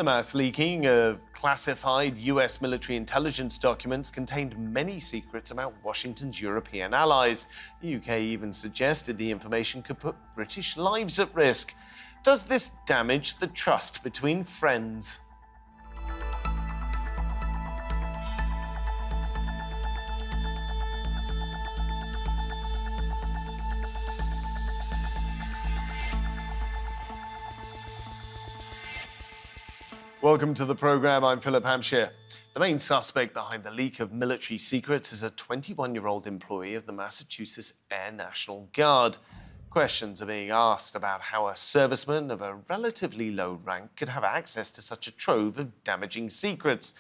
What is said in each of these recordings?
The mass leaking of classified US military intelligence documents contained many secrets about Washington's European allies. The UK even suggested the information could put British lives at risk. Does this damage the trust between friends? Welcome to the programme. I'm Philip Hampsheir. The main suspect behind the leak of military secrets is a 21-year-old employee of the Massachusetts Air National Guard. Questions are being asked about how a serviceman of a relatively low rank could have access to such a trove of damaging secrets.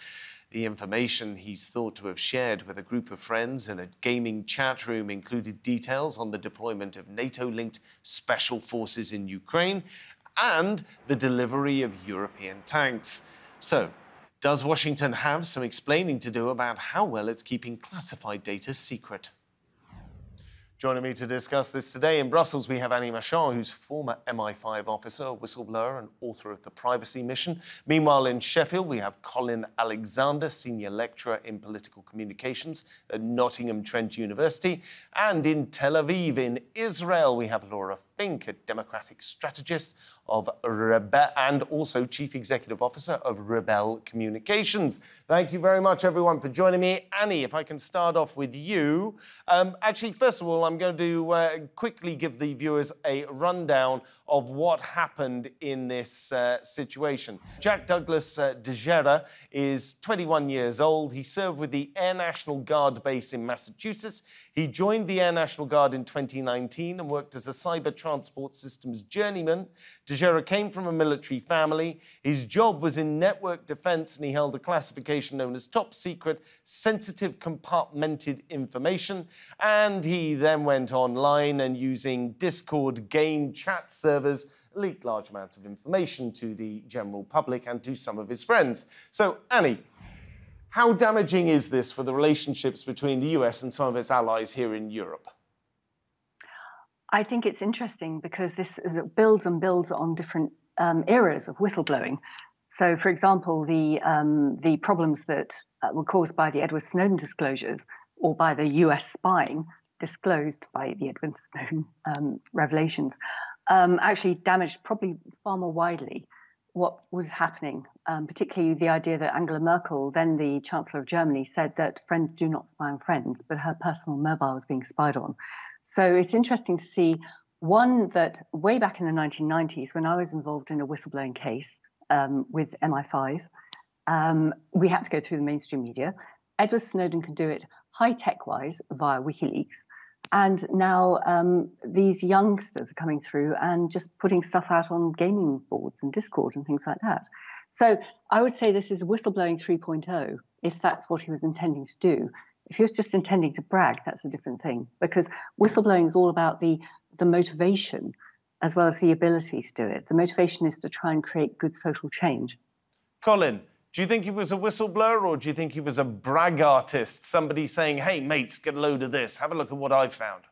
The information he's thought to have shared with a group of friends in a gaming chat room included details on the deployment of NATO-linked special forces in Ukraine and the delivery of European tanks. So, does Washington have some explaining to do about how well it's keeping classified data secret? Joining me to discuss this today in Brussels, we have Machon, who's former MI5 officer, whistleblower and author of The Privacy Mission. Meanwhile, in Sheffield, we have Colin Alexander, senior lecturer in political communications at Nottingham Trent University. And in Tel Aviv, in Israel, we have Laura Fink, a democratic strategist of Rebel and also chief executive officer of Rebel Communications. Thank you very much, everyone, for joining me. Annie, if I can start off with you. Actually, first of all, I'm going to quickly give the viewers a rundown of what happened in this situation. Jack Douglas Tajeria is 21 years old. He served with the Air National Guard base in Massachusetts. He joined the Air National Guard in 2019 and worked as a cyber transport systems journeyman. Tajeria came from a military family. His job was in network defense, and he held a classification known as top secret, sensitive compartmented information. And he then went online and, using Discord game chat servers, leaked large amounts of information to the general public and to some of his friends. So, Annie, how damaging is this for the relationships between the US and some of its allies here in Europe? I think it's interesting because this builds and builds on different eras of whistleblowing. So, for example, the problems that were caused by the Edward Snowden disclosures or by the US spying disclosed by the Edward Snowden revelations actually damaged probably far more widely what was happening, particularly the idea that Angela Merkel, then the Chancellor of Germany, said that friends do not spy on friends, but her personal mobile was being spied on. So it's interesting to see, one, that way back in the 1990s, when I was involved in a whistleblowing case with MI5, we had to go through the mainstream media. Edward Snowden could do it high-tech-wise via WikiLeaks. And now these youngsters are coming through and just putting stuff out on gaming boards and Discord and things like that. So I would say this is whistleblowing 3.0, if that's what he was intending to do. If he was just intending to brag, that's a different thing, because whistleblowing is all about the motivation as well as the ability to do it. The motivation is to try and create good social change. Colin, do you think he was a whistleblower, or do you think he was a brag artist, somebody saying, hey, mates, get a load of this, have a look at what I've found?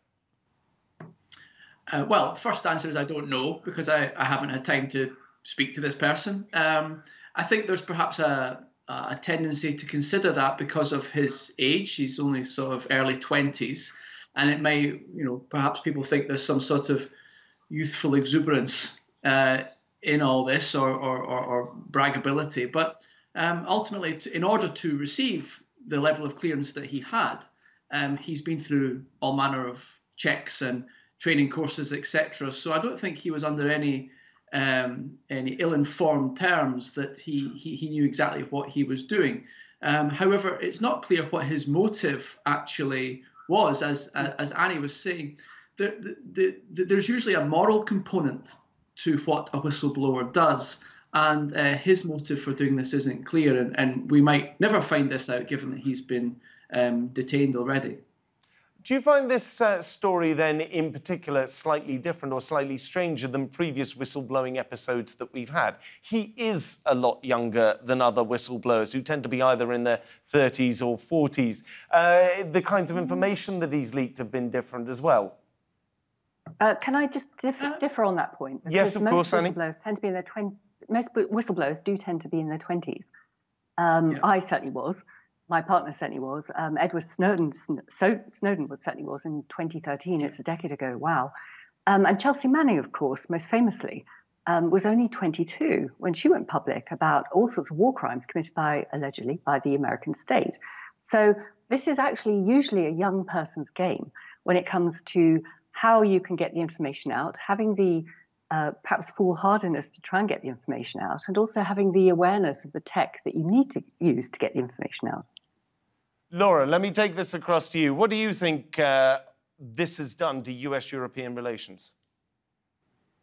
Well, first answer is I don't know, because I haven't had time to speak to this person. I think there's perhaps a tendency to consider that because of his age. He's only sort of early 20s, and it may, perhaps people think there's some sort of youthful exuberance in all this or braggability. But ultimately, in order to receive the level of clearance that he had, he's been through all manner of checks and training courses, etc. So I don't think he was under any ill-informed terms that he knew exactly what he was doing. However, it's not clear what his motive actually was. As Annie was saying, there's usually a moral component to what a whistleblower does, and his motive for doing this isn't clear, and we might never find this out given that he's been detained already. Do you find this story then in particular slightly different or slightly stranger than previous whistleblowing episodes that we've had? He is a lot younger than other whistleblowers who tend to be either in their 30s or 40s. The kinds of information that he's leaked have been different as well. Can I just differ on that point? Yes, of course, Annie. Most whistleblowers tend to be in their whistleblowers do tend to be in their 20s. I certainly was. My partner certainly was. Edward Snowden certainly was in 2013. It's a decade ago. Wow. And Chelsea Manning, of course, most famously, was only 22 when she went public about all sorts of war crimes committed allegedly by the American state. So this is actually usually a young person's game when it comes to how you can get the information out, having the perhaps foolhardiness to try and get the information out, and also having the awareness of the tech that you need to use to get the information out. Laura, let me take this across to you. What do you think this has done to US-European relations?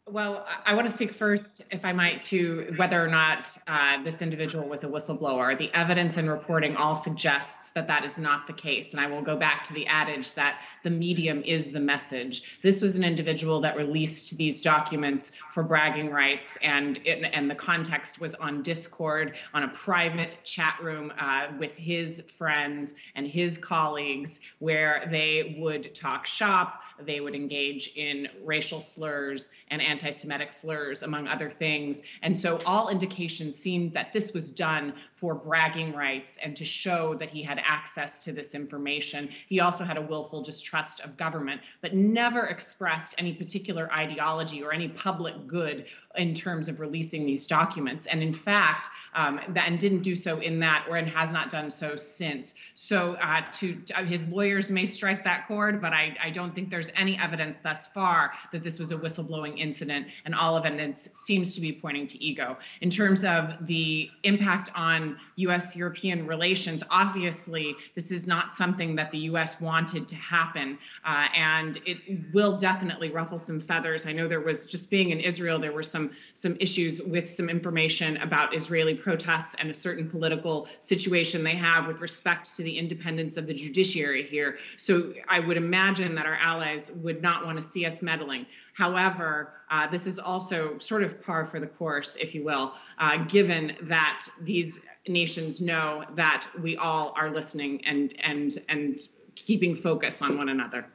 Well, I want to speak first, if I might, to whether or not this individual was a whistleblower. The evidence and reporting all suggests that that is not the case. And I will go back to the adage that the medium is the message. This was an individual that released these documents for bragging rights, and the context was on Discord, on a private chat room with his friends and his colleagues, where they would talk shop, they would engage in racial slurs and anti-Semitic slurs, among other things. And so all indications seemed that this was done for bragging rights and to show that he had access to this information. He also had a willful distrust of government, but never expressed any particular ideology or any public good in terms of releasing these documents. And in fact, and didn't do so in that, and has not done so since. So his lawyers may strike that chord, but I don't think there's any evidence thus far that this was a whistleblowing incident, and all evidence seems to be pointing to ego. In terms of the impact on US-European relations, obviously this is not something that the US wanted to happen, and it will definitely ruffle some feathers. I know there was, just being in Israel, there were some issues with some information about Israeli protests and a certain political situation they have with respect to the independence of the judiciary here. So I would imagine that our allies would not want to see us meddling. However, this is also sort of par for the course, if you will, given that these nations know that we all are listening and keeping focus on one another.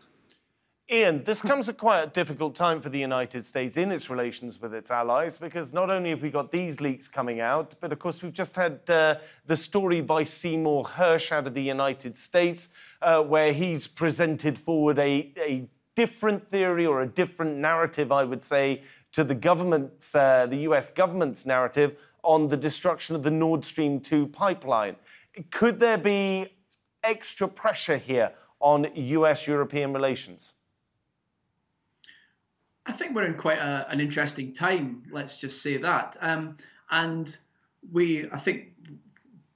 Ian, this comes at quite a difficult time for the United States in its relations with its allies, because not only have we got these leaks coming out, but of course we've just had the story by Seymour Hirsch out of the United States, where he's presented forward a different theory, or a different narrative, I would say, to the government's, the US government's narrative on the destruction of the Nord Stream 2 pipeline. Could there be extra pressure here on US-European relations? I think we're in quite an interesting time, let's just say that. And I think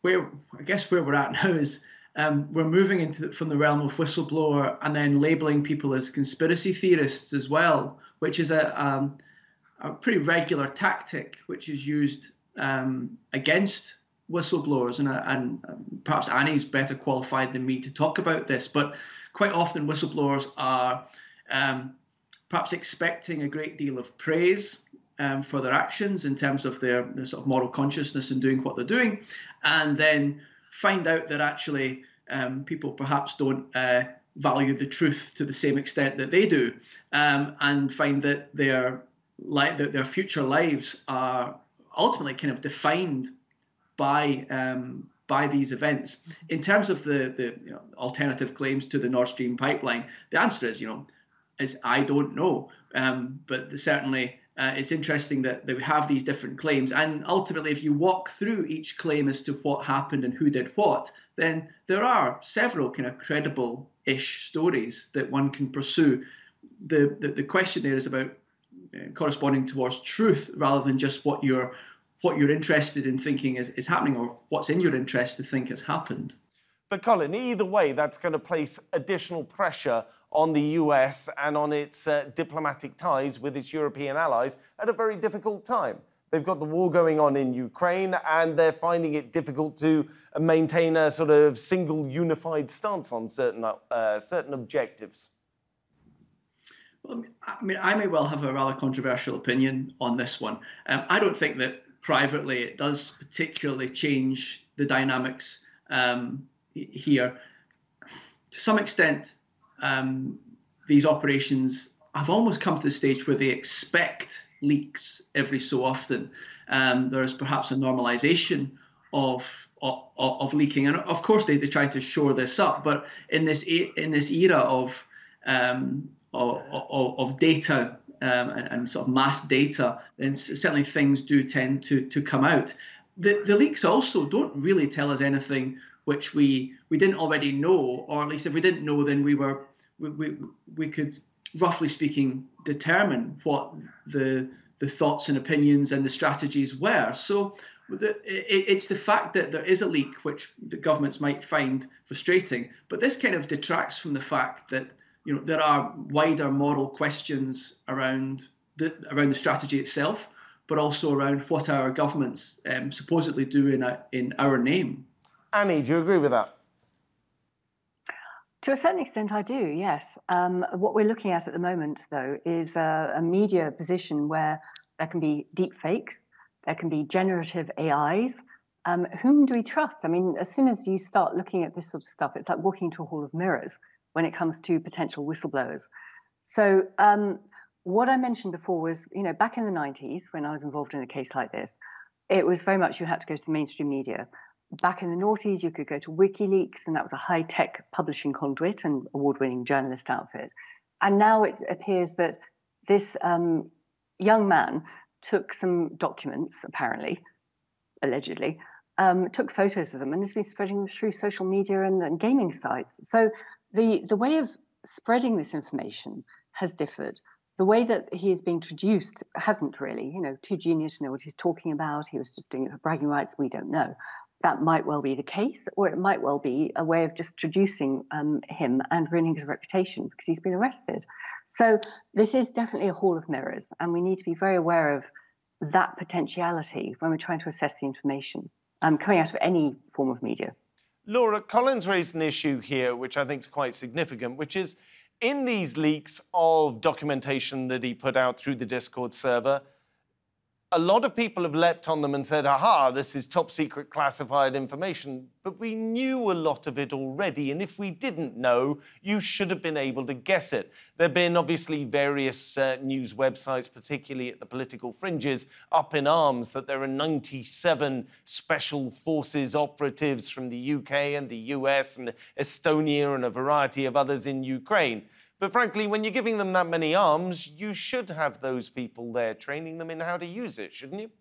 where we're at now is we're moving from the realm of whistleblower and then labeling people as conspiracy theorists as well, which is a pretty regular tactic which is used against whistleblowers. And perhaps Annie's better qualified than me to talk about this, but quite often whistleblowers are perhaps expecting a great deal of praise for their actions in terms of their sort of moral consciousness in doing what they're doing, and then find out that actually people perhaps don't value the truth to the same extent that they do, and find that their future lives are ultimately kind of defined by these events. In terms of the alternative claims to the Nord Stream pipeline, the answer is I don't know, but certainly it's interesting that we have these different claims, and ultimately if you walk through each claim as to what happened and who did what, then there are several kind of credible-ish stories that one can pursue. The question there is about corresponding towards truth rather than just what you're interested in thinking is happening, or what's in your interest to think has happened. But Colin, either way, that's going to place additional pressure on the US and on its diplomatic ties with its European allies at a very difficult time. They've got the war going on in Ukraine, and they're finding it difficult to maintain a sort of single unified stance on certain objectives. Well, I mean, I may well have a rather controversial opinion on this one. I don't think that privately it does particularly change the dynamics here. To some extent, these operations have almost come to the stage where they expect leaks every so often. There is perhaps a normalization of leaking, and of course they try to shore this up. But in this era of data and sort of mass data, then certainly things do tend to come out. The leaks also don't really tell us anything which we didn't already know, or at least if we didn't know, then we could, roughly speaking, determine what the thoughts and opinions and the strategies were. So it's the fact that there is a leak which the governments might find frustrating, but this kind of detracts from the fact that there are wider moral questions around the strategy itself, but also around what our governments supposedly do in our name. Annie, do you agree with that? To a certain extent, I do, yes. What we're looking at the moment, though, is a media position where there can be deep fakes, there can be generative AIs. Whom do we trust? I mean, as soon as you start looking at this sort of stuff, it's like walking into a hall of mirrors when it comes to potential whistleblowers. So what I mentioned before was, back in the 90s, when I was involved in a case like this, it was very much you had to go to the mainstream media. Back in the noughties, you could go to WikiLeaks, and that was a high-tech publishing conduit and award-winning journalist outfit. And now it appears that this young man took some documents, apparently, allegedly, took photos of them, and has been spreading them through social media and gaming sites. So the way of spreading this information has differed. The way that he is being traduced hasn't really. Too junior to know what he's talking about. He was just doing it for bragging rights. We don't know. That might well be the case, or it might well be a way of just traducing him and ruining his reputation because he's been arrested. So this is definitely a hall of mirrors, and we need to be very aware of that potentiality when we're trying to assess the information coming out of any form of media. Laura, Colin's raised an issue here, which I think is quite significant, which is in these leaks of documentation that he put out through the Discord server, a lot of people have leapt on them and said, aha, this is top secret classified information, but we knew a lot of it already, and if we didn't know, you should have been able to guess it. There have been obviously various news websites, particularly at the political fringes, up in arms that there are 97 special forces operatives from the UK and the US and Estonia and a variety of others in Ukraine. But frankly, when you're giving them that many arms, you should have those people there training them in how to use it, shouldn't you?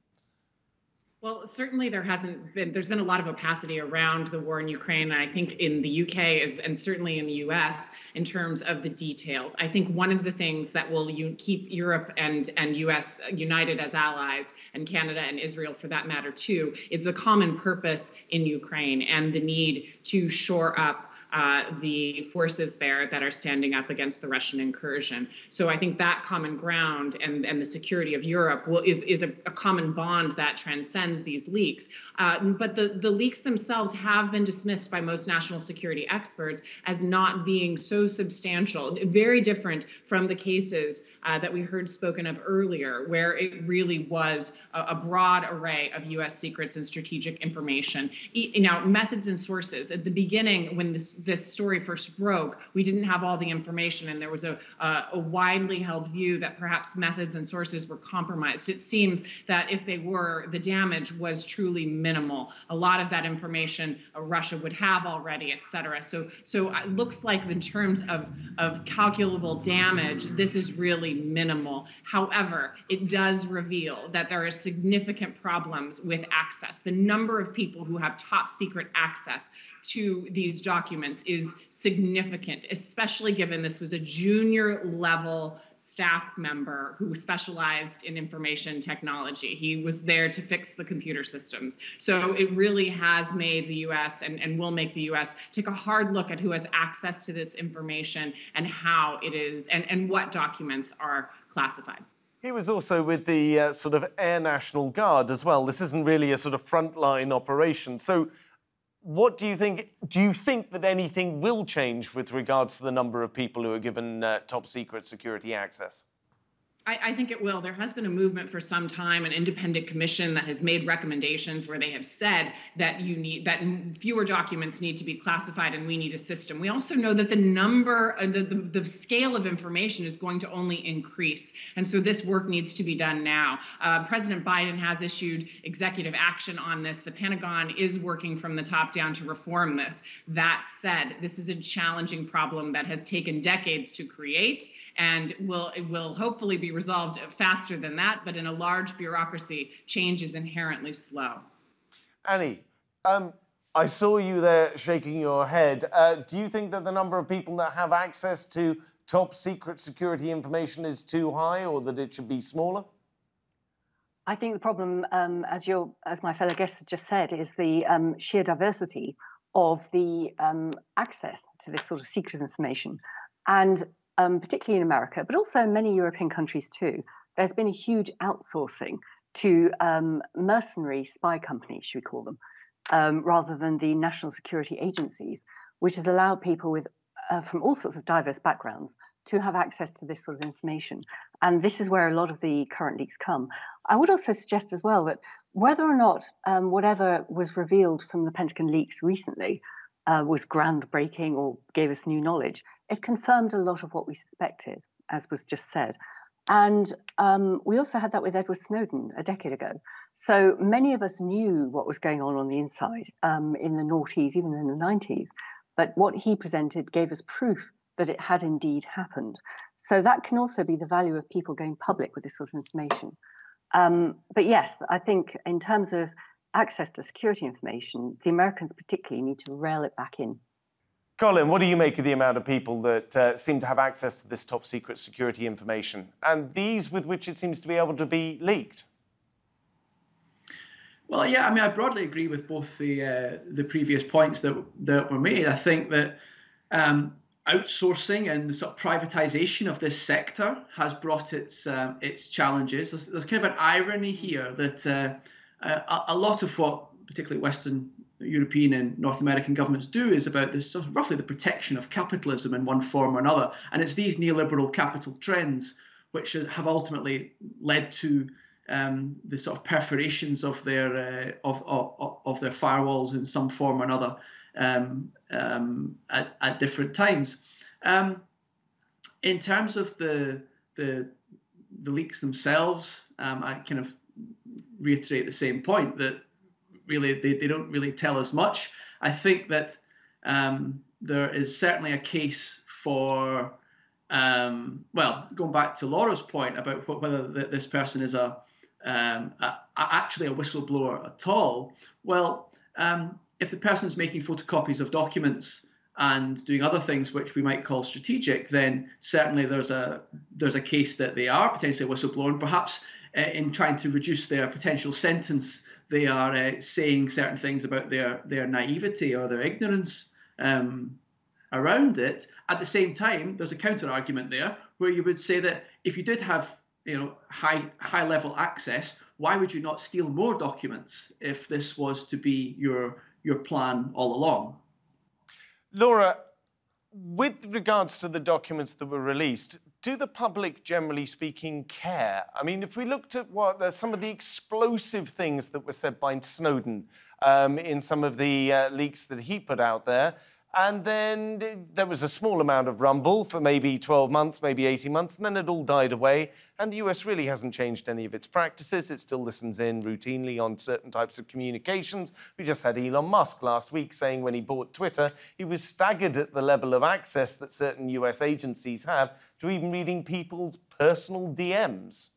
Well, certainly there's been a lot of opacity around the war in Ukraine, and I think in the UK and certainly in the US in terms of the details. I think one of the things that will keep Europe and US united as allies, and Canada and Israel for that matter too, is the common purpose in Ukraine and the need to shore up the forces there that are standing up against the Russian incursion. So I think that common ground and the security of Europe is a common bond that transcends these leaks. But the leaks themselves have been dismissed by most national security experts as not being so substantial, very different from the cases that we heard spoken of earlier, where it really was a broad array of U.S. secrets and strategic information. Now, methods and sources. At the beginning, when this story first broke, we didn't have all the information, and there was a widely held view that perhaps methods and sources were compromised. It seems that if they were, the damage was truly minimal. A lot of that information Russia would have already, et cetera. So it looks like in terms of calculable damage, this is really minimal. However, it does reveal that there are significant problems with access. The number of people who have top secret access to these documents is significant, especially given this was a junior level staff member who specialized in information technology. He was there to fix the computer systems. So it really has made the US and will make the US take a hard look at who has access to this information and how it is and what documents are classified. He was also with the sort of Air National Guard as well. This isn't really a sort of frontline operation. So what do you think? Do you think that anything will change with regards to the number of people who are given top secret security access? I think it will. There has been a movement for some time, an independent commission that has made recommendations where they have said that fewer documents need to be classified and we need a system. We also know that the scale of information is going to only increase. And so this work needs to be done now. President Biden has issued executive action on this. The Pentagon is working from the top down to reform this. That said, this is a challenging problem that has taken decades to create, and it will hopefully be resolved faster than that, but in a large bureaucracy, change is inherently slow. Annie, I saw you there shaking your head. Do you think that the number of people that have access to top secret security information is too high, or that it should be smaller? I think the problem, as my fellow guest has just said, is the sheer diversity of the access to this sort of secret information. And particularly in America, but also in many European countries too, there's been a huge outsourcing to mercenary spy companies, should we call them, rather than the national security agencies, which has allowed people with from all sorts of diverse backgrounds to have access to this sort of information. And this is where a lot of the current leaks come. I would also suggest as well that whether or not whatever was revealed from the Pentagon leaks recently was groundbreaking or gave us new knowledge, it confirmed a lot of what we suspected, as was just said. And we also had that with Edward Snowden a decade ago. So many of us knew what was going on the inside in the noughties, even in the 90s. But what he presented gave us proof that it had indeed happened. So that can also be the value of people going public with this sort of information. But yes, I think in terms of access to security information, the Americans particularly need to rail it back in. Colin, what do you make of the amount of people that seem to have access to this top secret security information, and these with which it seems to be able to be leaked? Well, yeah, I mean, I broadly agree with both the previous points that were made. I think that outsourcing and the sort of privatization of this sector has brought its challenges. There's kind of an irony here that a lot of what particularly Western European and North American governments do is about this sort of roughly the protection of capitalism in one form or another. And it's these neoliberal capital trends which have ultimately led to the sort of perforations of their firewalls in some form or another at different times. In terms of the leaks themselves, I kind of reiterate the same point that really they don't really tell us much. I think that there is certainly a case for well, going back to Laura's point about whether this person is actually a whistleblower at all. Well, if the person is making photocopies of documents and doing other things which we might call strategic, then certainly there's a case that they are potentially a whistleblower, and perhaps in trying to reduce their potential sentence, they are saying certain things about their naivety or their ignorance around it. At the same time, there's a counter argument there where you would say that if you did have high level access, why would you not steal more documents if this was to be your plan all along? Laura, with regards to the documents that were released, do the public, generally speaking, care? I mean, if we looked at what some of the explosive things that were said by Snowden in some of the leaks that he put out there, and then there was a small amount of rumble for maybe 12 months, maybe 18 months, and then it all died away. And the US really hasn't changed any of its practices. It still listens in routinely on certain types of communications. We just had Elon Musk last week saying when he bought Twitter, he was staggered at the level of access that certain US agencies have to even reading people's personal DMs.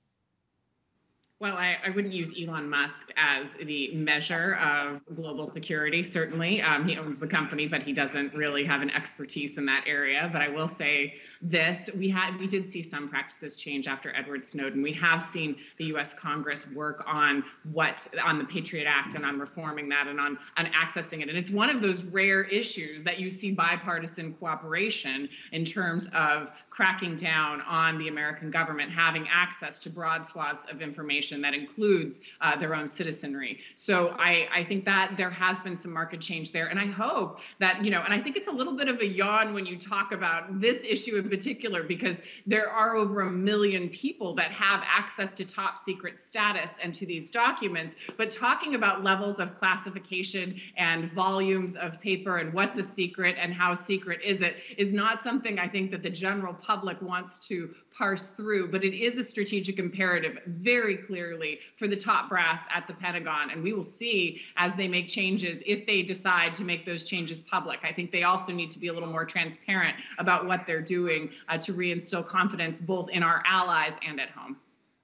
Well, I wouldn't use Elon Musk as the measure of global security, certainly. He owns the company, but he doesn't really have an expertise in that area. But I will say this, we did see some practices change after Edward Snowden. We have seen the US Congress work on the Patriot Act and on reforming that and on accessing it. And it's one of those rare issues that you see bipartisan cooperation in terms of cracking down on the American government having access to broad swaths of information that includes their own citizenry. So I think that there has been some market change there. And I hope that, and I think it's a little bit of a yawn when you talk about this issue of in particular, because there are over 1 million people that have access to top secret status and to these documents. But talking about levels of classification and volumes of paper and what's a secret and how secret is it is not something I think that the general public wants to parse through. But it is a strategic imperative very clearly for the top brass at the Pentagon. And we will see as they make changes, if they decide to make those changes public. I think they also need to be a little more transparent about what they're doing to reinstill confidence both in our allies and at home.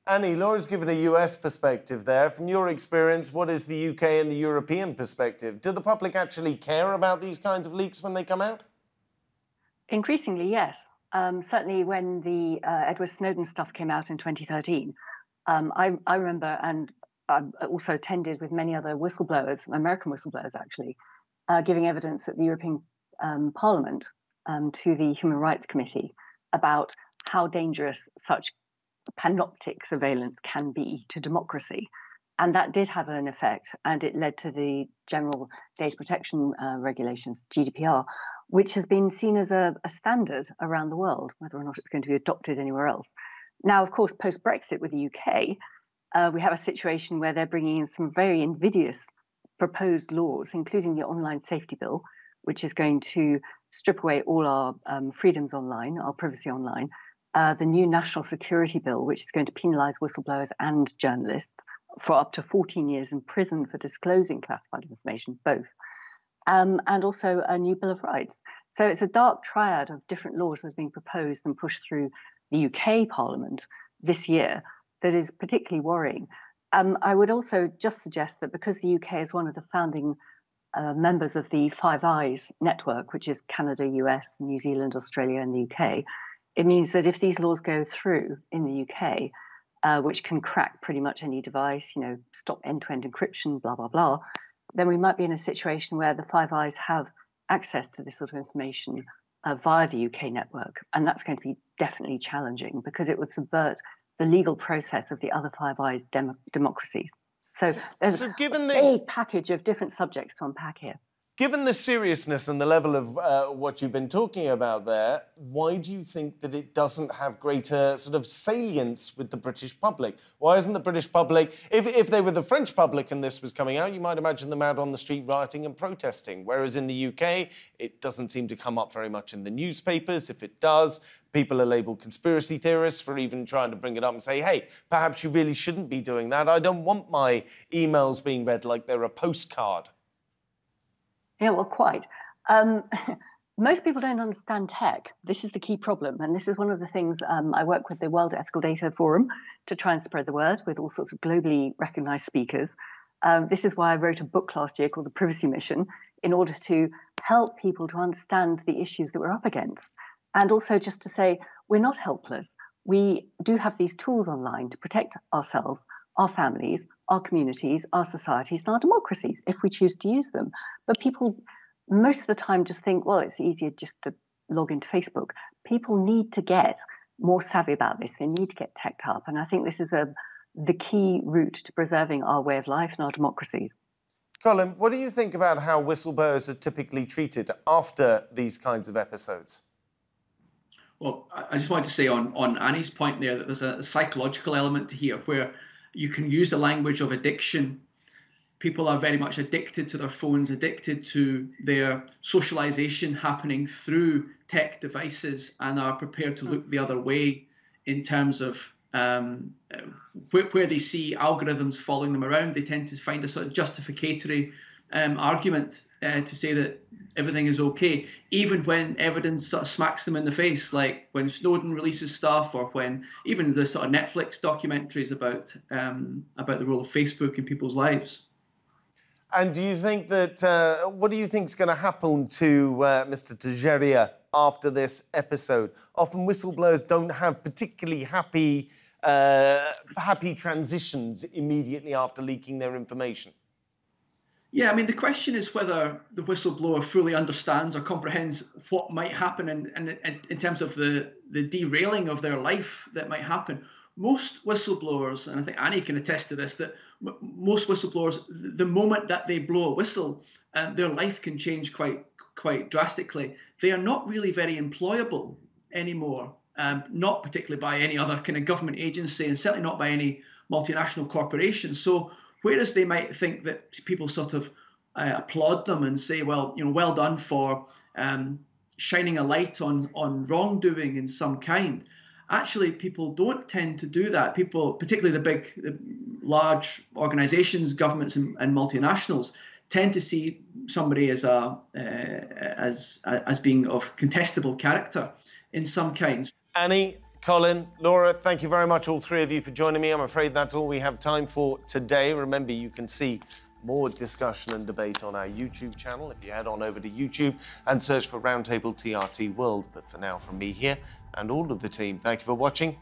Annie, Laura's given a US perspective there. From your experience, what is the UK and the European perspective? Do the public actually care about these kinds of leaks when they come out? Increasingly, yes. Certainly when the Edward Snowden stuff came out in 2013, I remember, and I also attended with many other whistleblowers, American whistleblowers actually, giving evidence at the European Parliament to the Human Rights Committee about how dangerous such panoptic surveillance can be to democracy. And that did have an effect, and it led to the General Data Protection Regulations, GDPR, which has been seen as a standard around the world, whether or not it's going to be adopted anywhere else. Now, of course, post-Brexit with the UK, we have a situation where they're bringing in some very invidious proposed laws, including the Online Safety Bill, which is going to strip away all our freedoms online, our privacy online, the new National Security Bill, which is going to penalise whistleblowers and journalists for up to 14 years in prison for disclosing classified information, both, and also a new Bill of Rights. So it's a dark triad of different laws that are being proposed and pushed through the UK Parliament this year that is particularly worrying. I would also just suggest that because the UK is one of the founding members of the Five Eyes network, which is Canada, US, New Zealand, Australia, and the UK, it means that if these laws go through in the UK, which can crack pretty much any device, stop end-to-end encryption, blah, blah, blah, then we might be in a situation where the Five Eyes have access to this sort of information via the UK network. And that's going to be definitely challenging because it would subvert the legal process of the other Five Eyes democracies. So there's a big package of different subjects to unpack here. Given the seriousness and the level of what you've been talking about there, why do you think that it doesn't have greater sort of salience with the British public? Why isn't the British public, if they were the French public and this was coming out, you might imagine them out on the street rioting and protesting, whereas in the UK, it doesn't seem to come up very much in the newspapers. If it does, people are labelled conspiracy theorists for even trying to bring it up and say, hey, perhaps you really shouldn't be doing that. I don't want my emails being read like they're a postcard. Yeah, well, quite. Most people don't understand tech. This is the key problem. And this is one of the things I work with the World Ethical Data Forum to try and spread the word with all sorts of globally recognized speakers. This is why I wrote a book last year called The Privacy Mission, in order to help people to understand the issues that we're up against. And also just to say, we're not helpless. We do have these tools online to protect ourselves, our families, our communities, our societies, and our democracies, if we choose to use them. But people, most of the time, just think, well, it's easier just to log into Facebook. People need to get more savvy about this. They need to get teched up. And I think this is the key route to preserving our way of life and our democracies. Colin, what do you think about how whistleblowers are typically treated after these kinds of episodes? Well, I just wanted to say on Annie's point there that there's a psychological element to here where you can use the language of addiction. People are very much addicted to their phones, addicted to their socialization happening through tech devices, and are prepared to look the other way in terms of where they see algorithms following them around. They tend to find a sort of justificatory argument to say that everything is okay, even when evidence sort of smacks them in the face, like when Snowden releases stuff, or when even the sort of Netflix documentaries about the role of Facebook in people's lives. And do you think that, what do you think is going to happen to Mr Tajeria after this episode? Often whistleblowers don't have particularly happy transitions immediately after leaking their information. Yeah, I mean, the question is whether the whistleblower fully understands or comprehends what might happen in terms of the derailing of their life that might happen. Most whistleblowers, and I think Annie can attest to this, that most whistleblowers, the moment that they blow a whistle, their life can change quite drastically. They are not really very employable anymore, not particularly by any other kind of government agency, and certainly not by any multinational corporation. So whereas they might think that people sort of applaud them and say, well, well done for shining a light on wrongdoing in some kind, actually people don't tend to do that. People, particularly the large organizations, governments and multinationals, tend to see somebody as being of contestable character in some kind. Annie, Colin, Laura, thank you very much, all three of you, for joining me. I'm afraid that's all we have time for today. Remember, you can see more discussion and debate on our YouTube channel if you head on over to YouTube and search for Roundtable TRT World. But for now, from me here and all of the team, thank you for watching.